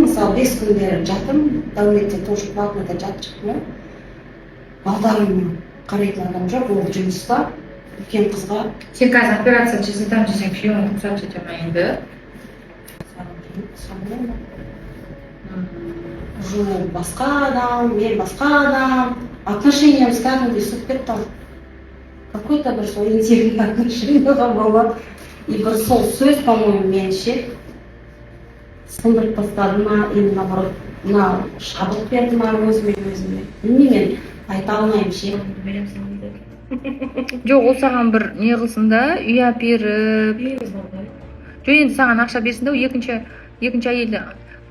мысалы 5 күндері жатым, дәулетте тоже платныйда жатып шықтым. Балдарым қарайтын адам жоқ, ол жұмыста, үлкен қызға. Сен қазір операция жасатамын десең, күйеуің рұқсат ете ма енді? Уже басқа адам, мен басқа адам. Отношениямыз кәдімгідей суып кетті. Какой-то бір сол интимный отношенияға болады. И бір сол сөз, по-моему, мені ше сындырып тастады ма, или наоборот, мына шабыт берді ма өзіме. Білмеймін, айта алмаймын ше. Жоқ, ол саған бір не қылсын да, үй әперіп. Жоқ, енді саған ақша берсін да,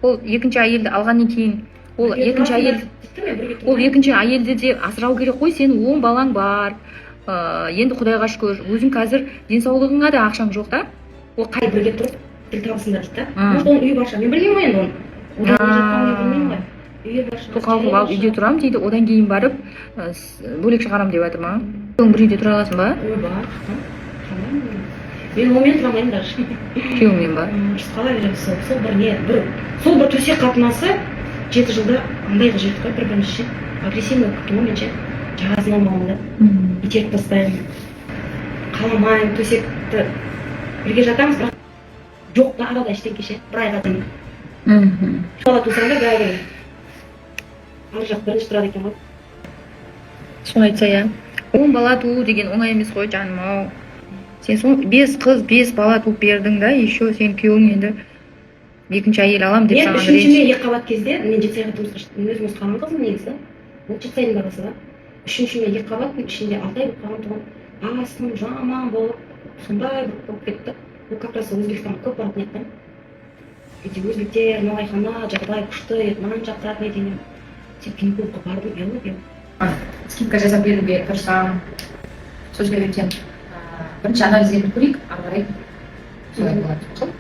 ол екінші әйелді алғаннан кейін, ол екінші әйелді де асырау керек қой, сенің 10 балаң бар. Енді Құдайға шүкір, өзің қазір денсаулығыңа да ақшаң жоқ та? Ол қай бірге тұрып, тіл табысында дейді да. Может, оның үйі барша, мен білмеймін ғой енді оны. Одан жатқанын білмеймін ғой. Үйі барша. Тоқалып алып үйде тұрам дейді, одан кейін барып бөлек шығарам деп жатыр ма? Сен бір үйде тұра аласың ба? Бар. Мен онымен тұра алмаймын даже. Күйеуіңмен ба? Қала беремін сол бір төсек қатынасы 7 жылда андайға жетті ғой, бір-бірінше агрессивный болып кеткен ғой менше. Жағасын алмауым да. Итеріп тастаймын. Қаламаймын, төсекті бірге жатамыз, бірақ жоқ та арада ештеңке ше, бір айға дейін. Бала тусам да бәрі ар жақ бірінші тұрады екен ғой. Соны айтса я. 10 бала туу деген оңай емес қой жаным ау. Сен соң 5 қыз, 5 бала туып бердің да, еще сен күйеуің енді екінші әйел алам деп саған Мен 3-ші мен 2 қабат кезде, мен 7 сайға тұрмысқа шықтым, өзім ұстаған қызым негізі. Ол 7 сайдың баласы да. 3-ші мен 2 қабаттың ішінде 6 ай болып қалған тұғын. Астым жаман болып, сондай болып кетті. Ол как раз Өзбекстанға көп баратын еді. Өзбектер, малайхана, жағдай күшті еді, маған жақтыратын еді. Сен гинекологқа бардың, Скидка жасап беруге тырысамын. Сөз беремін сен. Бірінші анализ етіп көрейік, ары қарай солай болады.